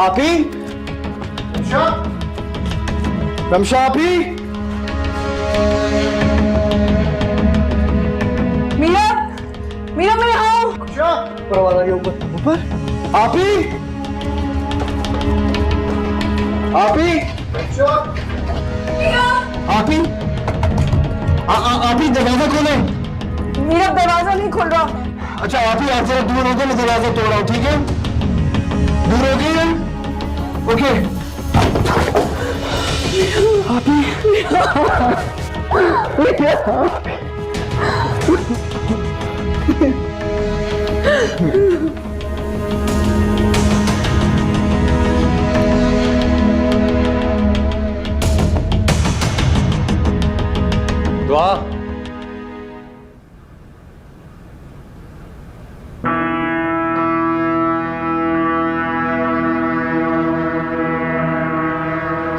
आपी, रमशा आपी, मीरा, मीरा मैं यहाँ हूँ। ऊपर आपी, आपी, आपी, आपी दरवाजा खोले। मीरा दरवाजा नहीं खोल रहा। अच्छा आपी, आप जरा दूर हो गए, मैं दरवाजा तोड़ रहा हूँ, ठीक है? दूर हो गई है? ओके। आपी, दुआ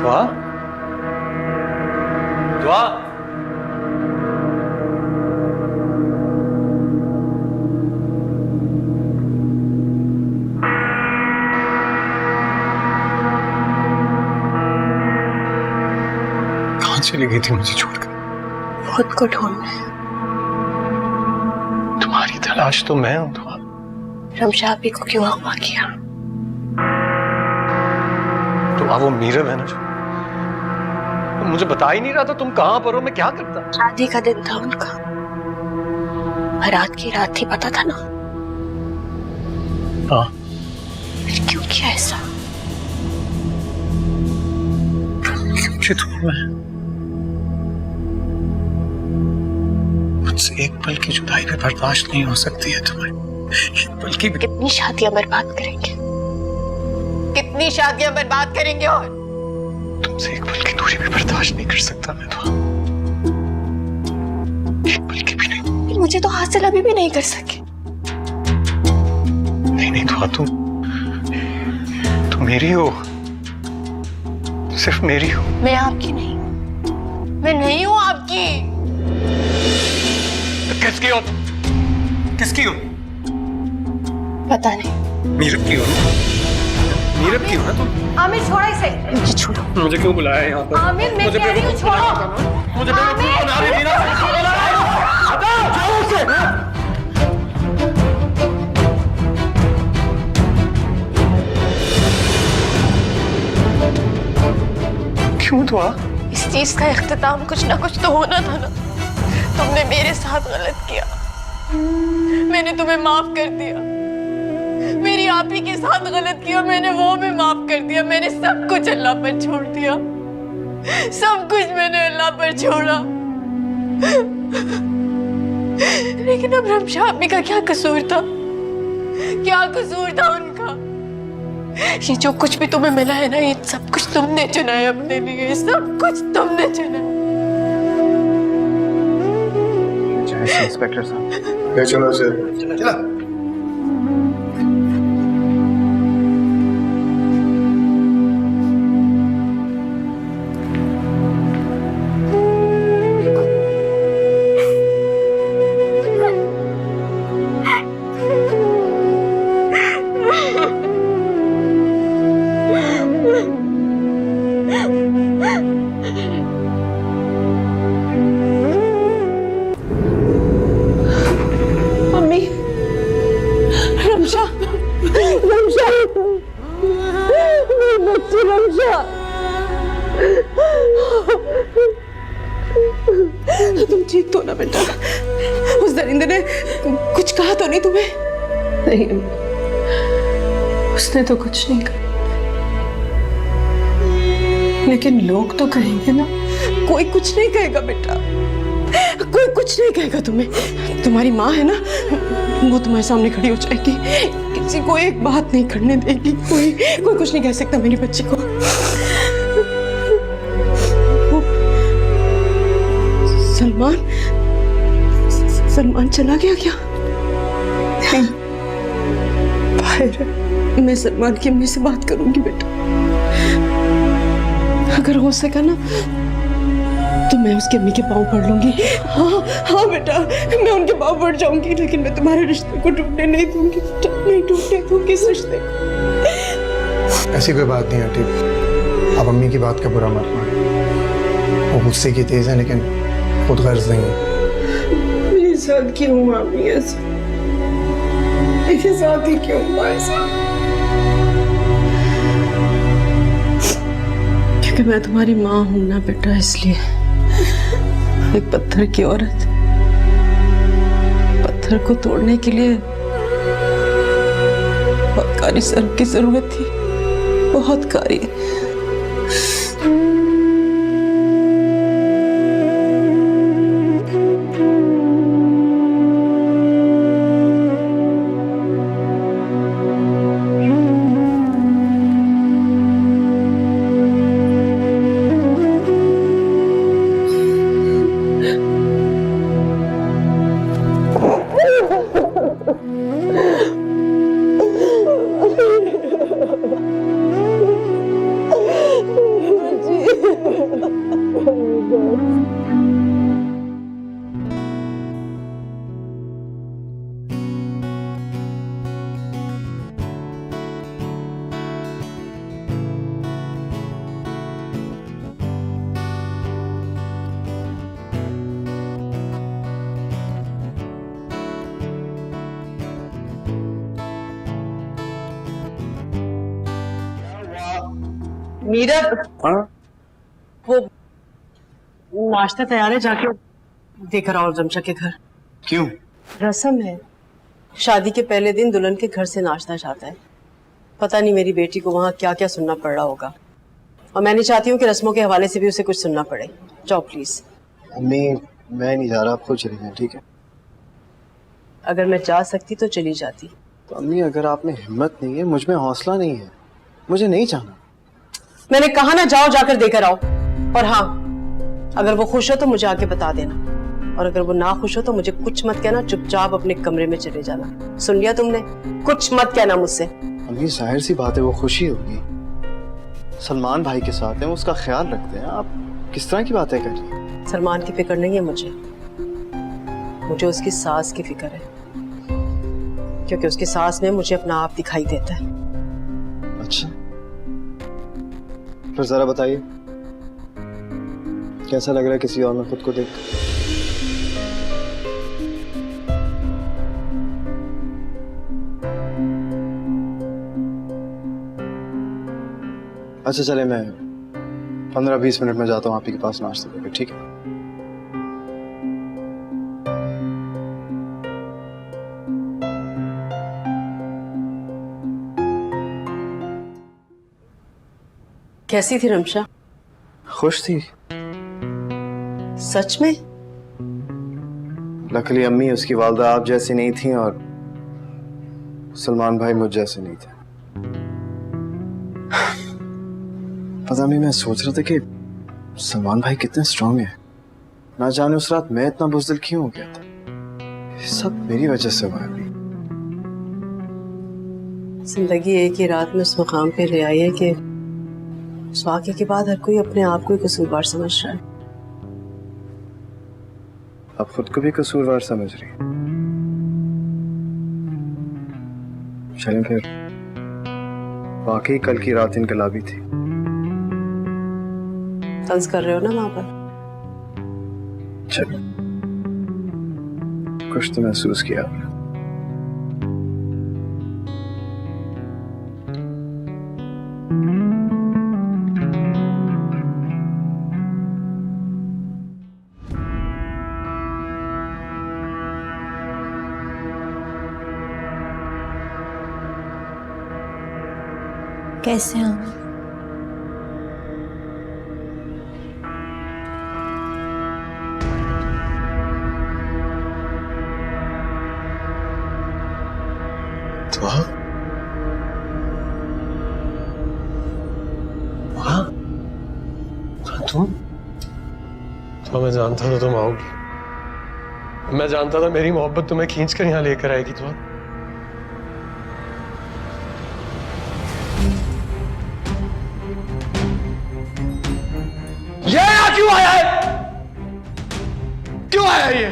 दुआ दुआ कहाँ चली गई थी मुझे छोड़कर? खुद को ढूंढना है। तुम्हारी तलाश तो मैं हूं दुआ। रमशा आपी को क्यों अगवा किया? दुआ वो मीरव है ना जो मुझे बता ही नहीं रहा था तुम कहां पर हो, मैं क्या करता? शादी का दिन था उनका, बारात की रात थी, पता था ना? हाँ। फिर क्यों किया ऐसा? मुझे तुम्हें मुझसे एक पल की जुदाई भी बर्दाश्त नहीं हो सकती है तुम्हें, एक पल की भी। कितनी शादियां बर्बाद करेंगे, कितनी शादियां बर्बाद करेंगे, और तुमसे एक पल की दूरी भी बर्दाश्त नहीं कर सकता मैं तो, एक पल की भी नहीं। मुझे तो हासिल अभी भी नहीं कर सके। नहीं नहीं दुआ, तुम मेरी हो, सिर्फ मेरी हो। मैं आपकी नहीं, मैं नहीं हूं आपकी। तो किसकी हो? किसकी हो? पता नहीं। मीरब की हो? मीरब की हो ना तुम? आमिर छोड़ो इसे। मुझे छोड़ो। मुझे क्यों बुलाया यहाँ पर? आमिर मैं कह रही हूँ छोड़ो। मुझे बेवकूफ बना रही थी ना। हटाओ, जाओ उसे। क्यों दुआ? इस चीज का इख्तिताम कुछ ना कुछ तो होना था ना। तुमने मेरे साथ गलत किया, मैंने तुम्हें माफ कर दिया। मेरी आपी के साथ गलत किया, मैंने वो भी माफ कर दिया। मैंने सब कुछ अल्लाह पर छोड़ दिया, सब कुछ मैंने अल्लाह पर छोड़ा। लेकिन अब रमशा आपी का क्या कसूर था? क्या कसूर था उनका? ये जो कुछ भी तुम्हें मिला है ना, ये सब कुछ तुमने चुना है अपने लिए, सब कुछ तुमने चुना है। इंस्पेक्टर साहब, चलो चलो। तुम ठीक तो ना बेटा? उस दरिंदे ने कुछ कहा तो नहीं तुम्हें? नहीं, उसने तो कुछ नहीं कहा, लेकिन लोग तो कहेंगे ना। कोई कुछ नहीं कहेगा बेटा, कोई कुछ नहीं कहेगा तुम्हें। तुम्हारी माँ है ना, वो तुम्हारे सामने खड़ी हो जाएगी, किसी को एक बात नहीं करने देगी। कोई कुछ नहीं कह सकता मेरी बच्ची को। सलमान चला गया क्या? बाहर। मैं सलमान की अम्मी से बात करूंगी बेटा, अगर हो सका ना तो मैं उसकी अम्मी के पाँव पड़ लूंगी। हाँ हाँ बेटा, मैं उनके पाँव पड़ जाऊंगी, लेकिन मैं तुम्हारे रिश्ते को टूटने नहीं दूंगी बेटा, नहीं टूटने दूंगी इस रिश्ते को। ऐसी कोई बात नहीं आंटी, आप अम्मी की बात का बुरा मत मानो। वो गुस्से की तेज है लेकिन खुद गर्ज नहीं है। मेरे साथ क्यों हुआ अम्मी ऐसा? मेरे साथ ही क्यों हुआ ऐसा? क्योंकि मैं तुम्हारी माँ हूं ना बेटा, इसलिए। एक पत्थर की औरत पत्थर को तोड़ने के लिए बहुत कारी सर्फ की जरूरत थी, बहुत कारी। मीरा, वो नाश्ता तैयार है, जाके देकर आओ जमशा के घर। क्यों? रस्म है, शादी के पहले दिन दुल्हन के घर से नाश्ता जाता है। पता नहीं मेरी बेटी को वहाँ क्या क्या सुनना पड़ रहा होगा, और मैं नहीं चाहती हूँ कि रस्मों के हवाले से भी उसे कुछ सुनना पड़े। जाओ प्लीज। अम्मी मैं नहीं जा रहा, आप खुद चली जाएं, ठीक है? अगर मैं जा सकती तो चली जाती। तो अम्मी अगर आप में हिम्मत नहीं है, मुझ में हौसला नहीं है, मुझे नहीं जाना। मैंने कहा ना, जाओ जाकर देकर आओ। और हाँ, अगर वो खुश हो तो मुझे आके बता देना, और अगर वो ना खुश हो तो मुझे कुछ मत कहना, चुपचाप अपने कमरे में चले जाना। सुन लिया तुमने? कुछ मत कहना मुझसे। अम्मी जाहिर सी बात है वो खुशी होगी, सलमान भाई के साथ हैं, वो उसका ख्याल रखते हैं। आप किस तरह की बातें कर रही हैं? सलमान की फिक्र नहीं है मुझे उसकी सास की फिक्र है, क्योंकि उसकी सास में मुझे अपना आप दिखाई देता है। अच्छा, फिर जरा बताइए कैसा लग रहा है किसी और में खुद को देख? अच्छा चले, मैं 15-20 मिनट में जाता हूँ आप ही के पास नाश्ते लेकर, ठीक है? कैसी थी रमशा? खुश थी। सच में? लकीली अम्मी उसकी वालदा आप जैसी नहीं थी, और सलमान भाई मुझ जैसे नहीं थे। पता नहीं, मैं सोच रहा था कि सलमान भाई कितने स्ट्रांग हैं। ना जाने उस रात मैं इतना बुज़दिल क्यों हो गया था। ये सब मेरी वजह से हुआ है। जिंदगी एक ही रात में उस मुकाम पे ले आई है कि उस वाक़े के बाद हर कोई अपने आप को ही कसूरवार समझ रहा है। आप खुद को भी कसूरवार समझ रही हैं? चलें फिर, वाकई कल की रात इनकलाबी थी। तंज कर रहे हो ना वहां पर? चलो, कुछ तो महसूस किया आपने। कैसे हैं आप? तुम? तो मैं जानता था तुम आओगी। मैं जानता था मेरी मोहब्बत तुम्हें खींच कर यहाँ लेकर आएगी। तो ये यहाँ क्यों आया है? क्यों आया ये?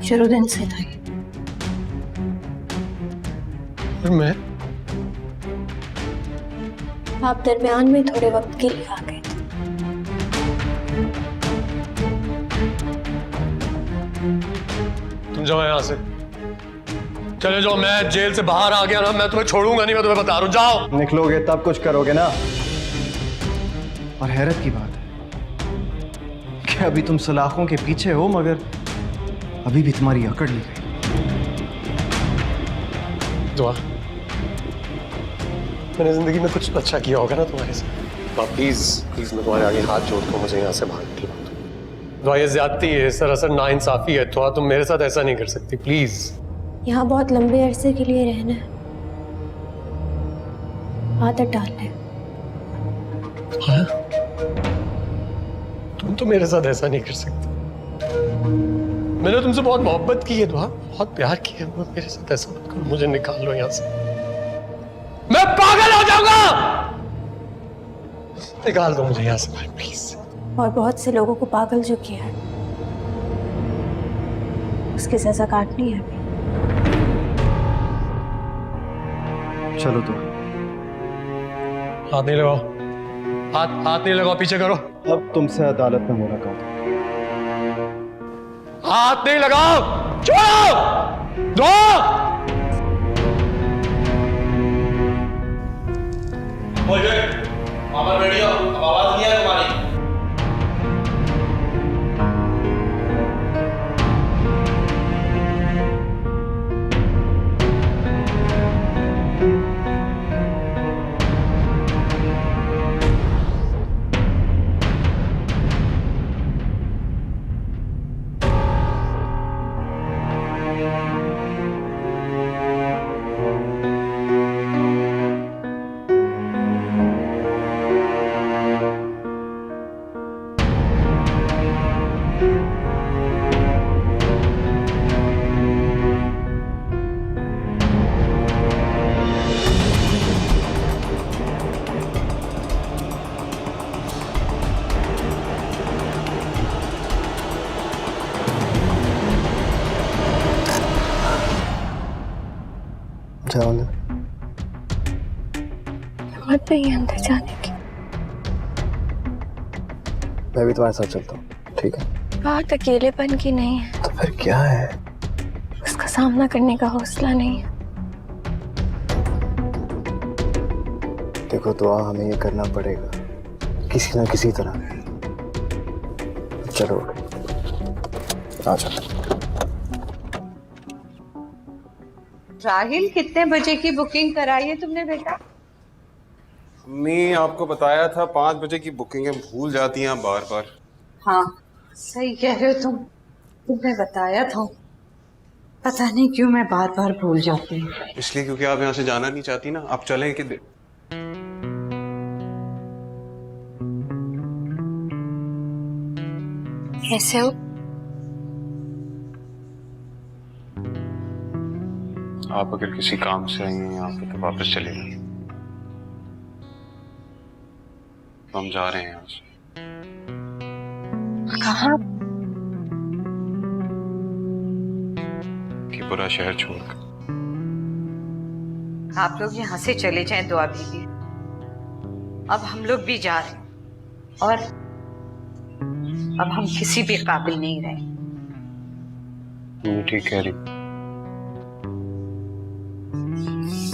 शुरू दिन से था। फिर मैं आप दरमियान में थोड़े वक्त के लिए आ गए थे। तुम जाओ यहाँ से, चले जाओ। मैं जेल से बाहर आ गया ना, मैं तुम्हें छोड़ूंगा नहीं, मैं तुम्हें बता रहा हूँ। जाओ। निकलोगे तब कुछ करोगे ना। और हैरत की बात है कि अभी तुम सलाखों के पीछे हो, मगर अभी भी तुम्हारी अकड़ नहीं गई। दुआ, मैंने जिंदगी में कुछ अच्छा किया होगा ना तुम्हारे साथ। प्लीज प्लीज, मैं तुम्हारे आगे हाथ जोड़ता हूँ, मुझे यहाँ से भाग निकलवा दो। दुआ, ये ज्यादती है, सरासर नाइंसाफी है। दुआ, तुम मेरे साथ ऐसा नहीं कर सकती, प्लीज। यहाँ बहुत लंबे अरसे के लिए रहना है, आदत डालना है। हाँ? तुम तो मेरे साथ ऐसा नहीं कर सकती। मैंने तुमसे बहुत मोहब्बत की है दुआ, बहुत प्यार किया है। मेरे साथ ऐसा मत करो, मुझे निकाल लो यहाँ से, मैं पागल हो जाऊंगा। निकाल दो मुझे यहाँ से प्लीज। और बहुत से लोगों को पागल जो किया है, उसकी सजा काटनी है अभी। चलो तो। हाथ नहीं लगाओ, हाथ नहीं लगाओ, पीछे करो। अब तुमसे अदालत में मुलाकात। हाथ नहीं लगाओ, छोड़ो। दो। अमर वीडियो, अब आवाज नहीं है तुम्हारी। जाओ ना। मत नहीं अंदर जाने की। मैं भी तुम्हारे साथ चलता हूँ, ठीक है? बात अकेलेपन की नहीं है, तो फिर क्या है? उसका सामना करने का हौसला नहीं है। देखो दुआ, हमें ये करना पड़ेगा किसी ना किसी तरह। चलो आ जाओ। राहिल, कितने बजे की बुकिंग कराई है तुमने बेटा? अम्मी, आपको बताया था 5 बजे की बुकिंग है, भूल जाती हैं बार बार। हाँ सही कह रहे हो तुमने बताया था। पता नहीं क्यों मैं बार बार भूल जाती हूँ। इसलिए क्योंकि आप यहाँ से जाना नहीं चाहती ना। आप चलें कि कैसे हो? आप अगर किसी काम से आई हैं यहाँ पे तो वापस चले जाए। तो हम जा रहे हैं यहाँ से। कहाँ? कि पूरा शहर छोड़कर। आप लोग यहाँ से चले जाएं दुआ बीबी। अब हम लोग भी जा रहे हैं और अब हम किसी भी काबिल नहीं रहे। ठीक कह रही।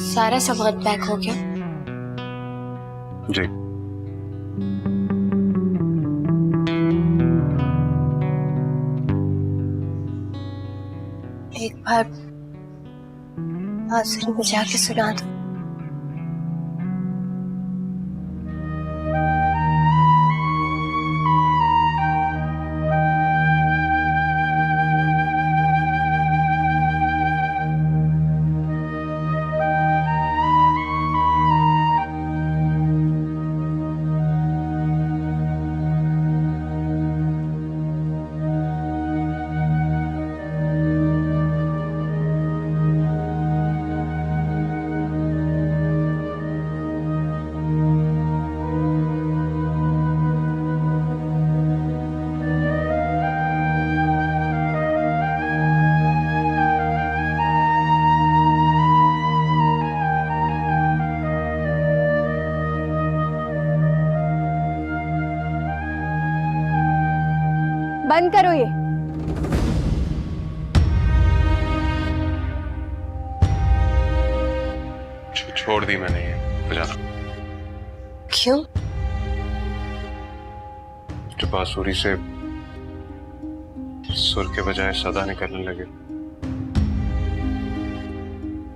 सारा सामान पैक हो गया? जी। एक बार आसर को जाके सुना दो। बंद करो ये। छोड़ दी मैंने ये बजाना। क्यों? जब बांसुरी से सुर के बजाय सदा निकलने लगे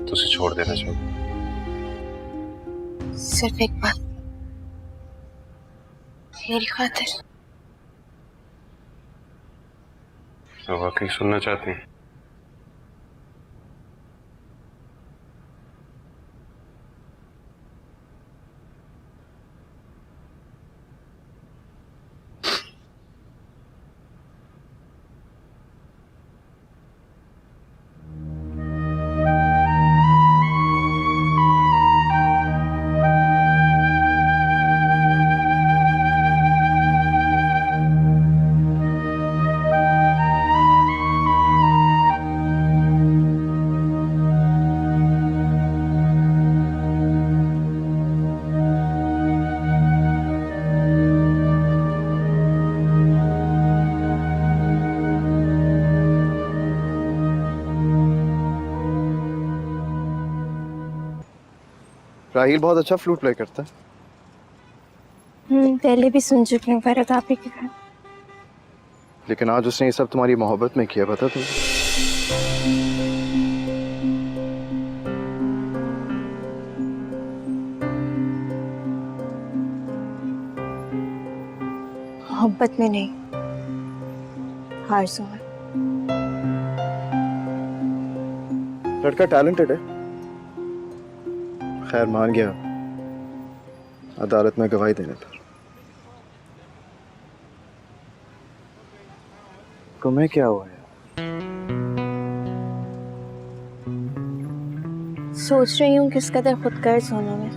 तो उसे छोड़ देना चाहिए। सिर्फ एक बात, मेरी खातिर। तो वाकई सुनना चाहती हैं? राहील बहुत अच्छा फ्लूट प्ले करता है। पहले भी सुन चुकी हूँ फरहत आपी के गाने। लेकिन आज उसने ये सब तुम्हारी मोहब्बत में किया, पता तुम्हें? मोहब्बत में नहीं, आरज़ू में। लड़का टैलेंटेड है। खैर मान गया अदालत में गवाही देने पर। तुम्हें क्या हुआ यार? सोच रही हूँ किस कदर खुदगर्ज होना मैं।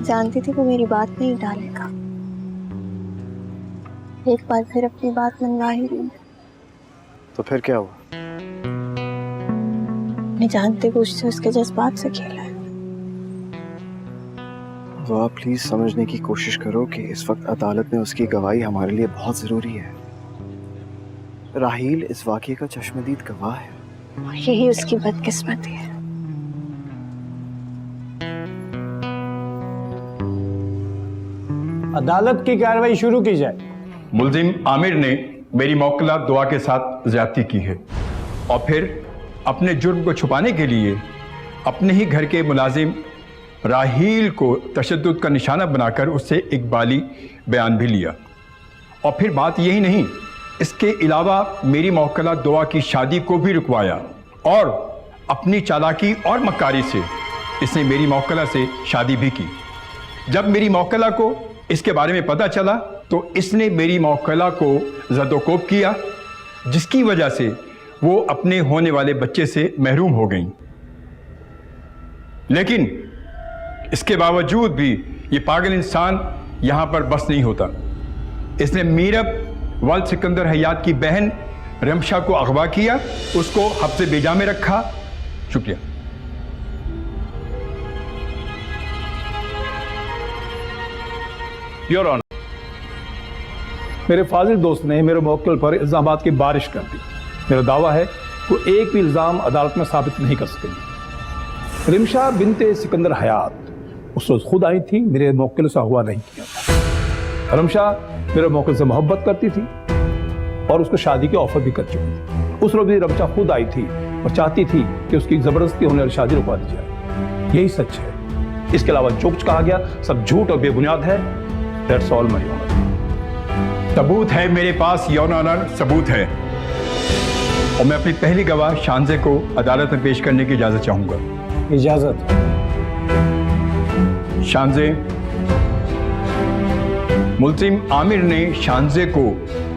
जानती थी वो मेरी बात नहीं डालेगा। एक बार फिर अपनी बात मनवा ही ली। तो फिर क्या हुआ? मैं जानते पूछते उसके जज्बात से खेला है। तो आप प्लीज समझने की कोशिश करो कि इस वक्त अदालत में उसकी गवाही हमारे लिए बहुत जरूरी है। राहील इस वाकये का चश्मदीद गवाह है। यही उसकी बदकिस्मती है। अदालत की कार्रवाई शुरू की जाए। मुल्जिम आमिर ने मेरी मौकला दुआ के साथ ज्यादती की है और फिर अपने जुर्म को छुपाने के लिए अपने ही घर के मुलाजिम राहील को तशद्दुद का निशाना बनाकर उससे इकबाली बयान भी लिया। और फिर बात यही नहीं, इसके अलावा मेरी मौकला दुआ की शादी को भी रुकवाया और अपनी चालाकी और मक्कारी से इसने मेरी मौकला से शादी भी की। जब मेरी मौकला को इसके बारे में पता चला तो इसने मेरी मौकला को ज़दोकोब किया, जिसकी वजह से वो अपने होने वाले बच्चे से महरूम हो गई। लेकिन इसके बावजूद भी ये पागल इंसान यहाँ पर बस नहीं होता। इसने मीरब वल्द सिकंदर हयात की बहन रमशा को अगवा किया, उसको हब्से बेजा में रखा। शुक्रिया। योर ऑनर, मेरे फाजिल दोस्त ने मेरे मौक्किल पर इल्जामात की बारिश कर दी। मेरा दावा है वो एक भी इल्ज़ाम अदालत में साबित नहीं कर सकेंगे। रिमशा बिनते सिकंदर हयात उस रोज खुद आई थी, मेरे मौक्किल से हुआ नहीं किया। रमशा मेरे मौक्किल से मोहब्बत करती थी और उसको शादी के ऑफर भी कर चुकी थी। उस रोज भी रमशा खुद आई थी और चाहती थी कि उसकी जबरदस्ती होने वाली शादी रुकवा दी जाए। यही सच है। इसके अलावा जो कुछ कहा गया सब झूठ और बेबुनियाद है। That's all my honour. सबूत है मेरे पास, योर ऑनर, सबूत है। और मैं अपनी पहली गवाह शानजे को अदालत में पेश करने की इजाजत चाहूंगा। इजाजत। शानजे, मुल्जिम आमिर ने शानजे को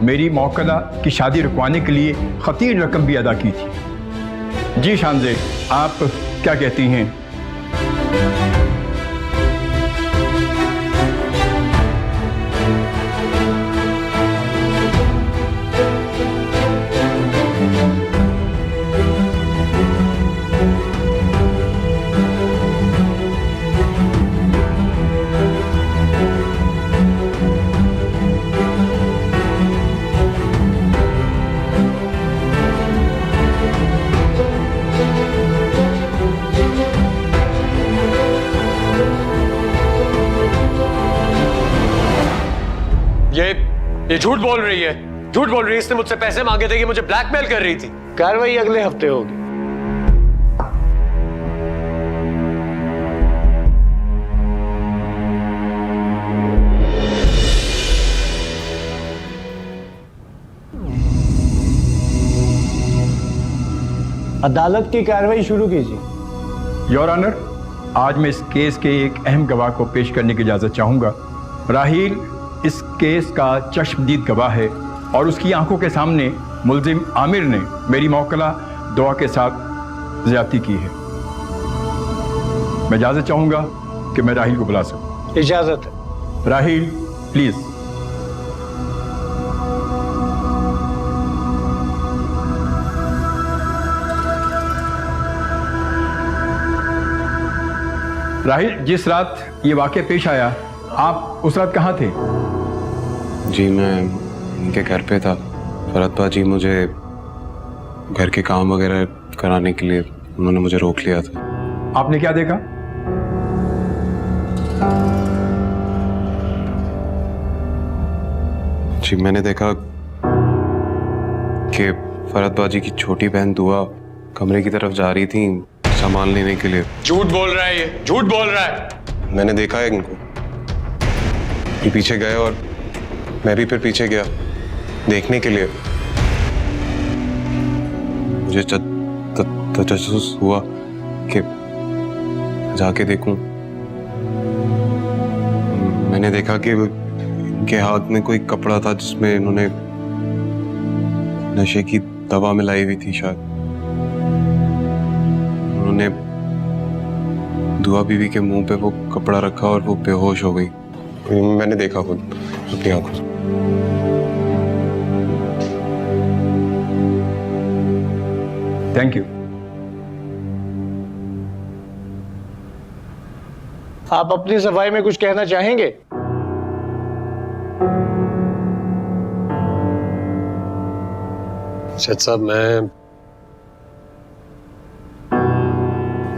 मेरी मौकला की शादी रुकवाने के लिए खतीर रकम भी अदा की थी। जी शानजे, आप क्या कहती हैं? ये झूठ बोल रही है, झूठ बोल रही है। इसने मुझसे पैसे मांगे थे कि मुझे ब्लैकमेल कर रही थी। कार्रवाई अगले हफ्ते होगी। अदालत की कार्रवाई शुरू कीजिए। योर ऑनर, आज मैं इस केस के एक अहम गवाह को पेश करने की इजाज़त चाहूँगा। राहील इस केस का चश्मदीद गवाह है और उसकी आंखों के सामने मुलजिम आमिर ने मेरी मौकला दुआ के साथ ज़्यादती की है। मैं इजाज़त चाहूँगा कि मैं राहील को बुला सकूँ। इजाजत है। राहील, प्लीज़। राहील, जिस रात ये वाक़या पेश आया, आप उस रात कहाँ थे? जी मैं इनके घर पे था। फरहत बाजी मुझे घर के काम वगैरह कराने के लिए उन्होंने मुझे रोक लिया था। आपने क्या देखा? जी मैंने देखा कि फरहत बाजी की छोटी बहन दुआ कमरे की तरफ जा रही थी सामान लेने के लिए। झूठ बोल रहा है ये, झूठ बोल रहा है। मैंने देखा है इनको। ये पीछे गए और मैं भी फिर पीछे गया देखने के लिए। मुझे तजस्सुस हुआ कि जाके देखूं। मैंने देखा कि इनके हाथ में कोई कपड़ा था जिसमें इन्होंने नशे की दवा मिलाई हुई थी शायद। उन्होंने दुआ बीवी के मुंह पे वो कपड़ा रखा और वो बेहोश हो गई। मैंने देखा खुद अपनी आंखों से। Thank you. आप अपनी सफाई में कुछ कहना चाहेंगे? जज साहब, मैं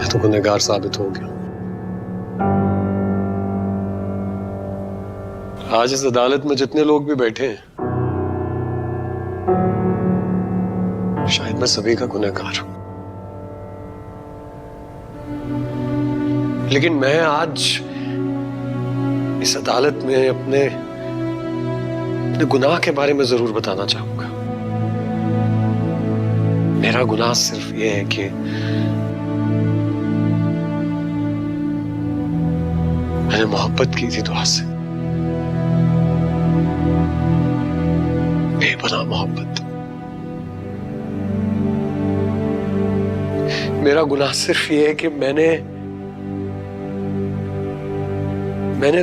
तो गुनहगार साबित हो गया। आज इस अदालत में जितने लोग भी बैठे हैं, शायद मैं सभी का गुनहगार हूं। लेकिन मैं आज इस अदालत में अपने गुनाह के बारे में जरूर बताना चाहूंगा। मेरा गुनाह सिर्फ ये है कि मैंने मोहब्बत की थी दुआ से, बेपनाह मोहब्बत। मेरा गुनाह सिर्फ ये है कि मैंने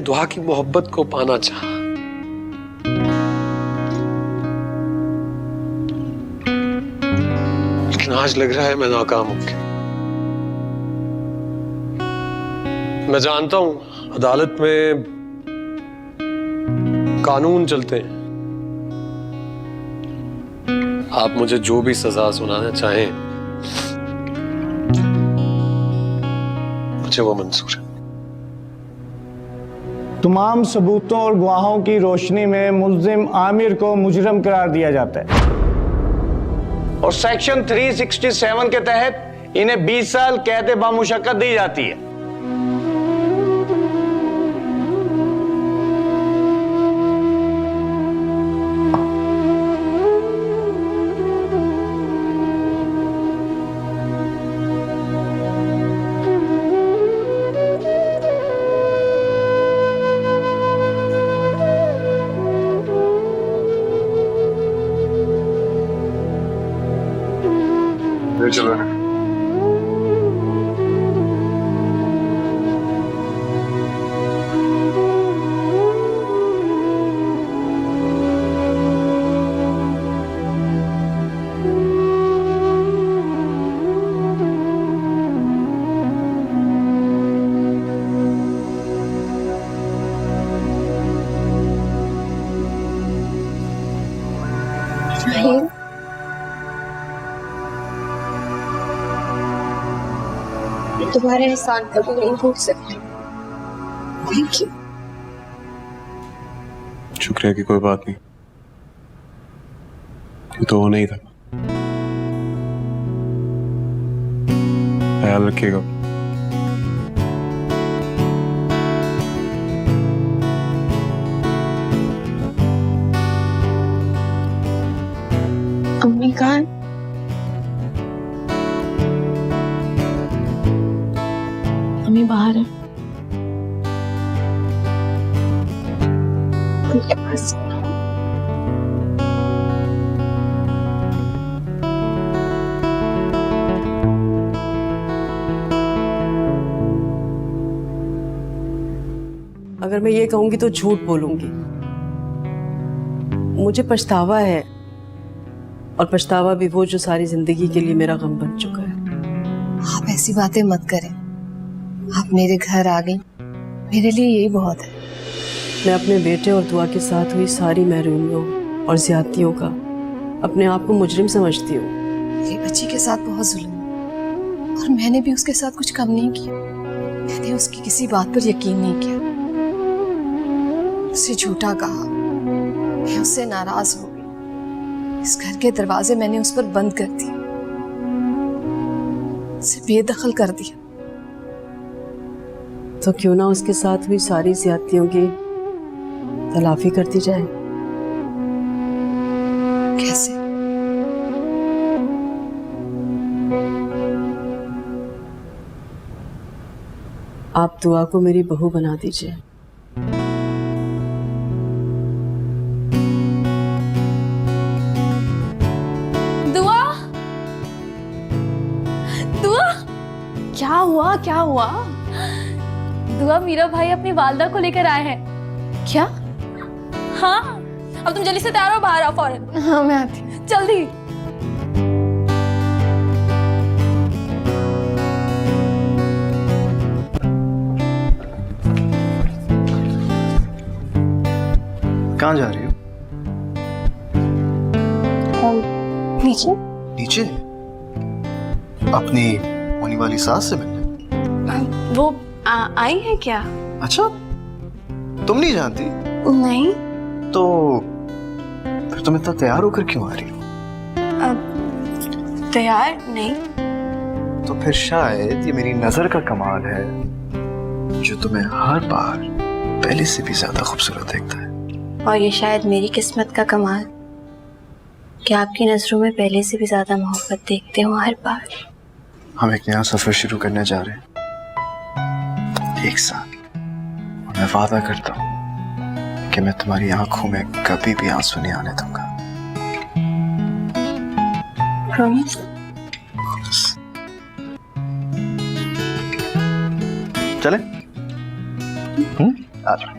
दुआ की मोहब्बत को पाना चाहा। लेकिन आज लग रहा है मैं नाकाम हो गया। मैं जानता हूं अदालत में कानून चलते हैं। आप मुझे जो भी सजा सुनाना चाहें मुझे वो मंजूर है। तमाम सबूतों और गवाहों की रोशनी में मुल्जिम आमिर को मुजरम करार दिया जाता है और सेक्शन 367 के तहत इन्हें 20 साल कैद बामुशक्कत दी जाती है। चलो राहील, तुम्हारे एहसान कभी नहीं भूल सकती। Thank you. शुक्रिया की कोई बात नहीं। ये तो वो नहीं था। ख्याल रखिएगा। अम्मी कहाँ है? अम्मी बाहर है। उनके पास अगर मैं ये कहूंगी तो झूठ बोलूंगी। मुझे पछतावा है, और पछतावा भी वो जो सारी जिंदगी के लिए मेरा गम बन चुका है। आप ऐसी बातें मत करें। आप मेरे घर आ गई, मेरे लिए यही बहुत है। मैं अपने बेटे और दुआ के साथ हुई सारी महरूमियों और ज्यादतियों का अपने आप को मुजरिम समझती हूँ। मेरी बच्ची के साथ बहुत जुल्म है, और मैंने भी उसके साथ कुछ कम नहीं किया। मैंने उसकी किसी बात पर यकीन नहीं किया, उसे झूठा कहा, मैं उससे नाराज हो गई। इस घर के दरवाजे मैंने उस पर बंद कर दिए, उसे बेदखल कर दिया। तो क्यों ना उसके साथ हुई सारी ज्यादतियों की तलाफी करती जाए। कैसे? आप दुआ को मेरी बहू बना दीजिए। दुआ, दुआ, क्या हुआ? क्या हुआ? दुआ, मीरा भाई अपनी वालदा को लेकर आए हैं। क्या? हाँ, अब तुम जल्दी से तैयार हो, बाहर आओ फौरन। हाँ, मैं आती हूँ। जल्दी। कहाँ जा रही हो? नीचे। नीचे? अपनी होने वाली सास से मिलने? वो आई है क्या? अच्छा, तुम नहीं जानती? नहीं। तो फिर तुम इतना तैयार होकर क्यों आ रही हो? तैयार नहीं। तो फिर शायद ये मेरी नजर का कमाल है जो तुम्हें हर बार पहले से भी ज्यादा खूबसूरत देखता है। और ये शायद मेरी किस्मत का कमाल कि आपकी नजरों में पहले से भी ज्यादा मोहब्बत देखते हो हर बार। हम एक नया सफर शुरू करने जा रहे हैं, एक साथ। और मैं वादा करता हूँ कि मैं तुम्हारी आंखों में कभी भी आंसू नहीं आने दूंगा। प्रॉमिस? चले? आ जाओ।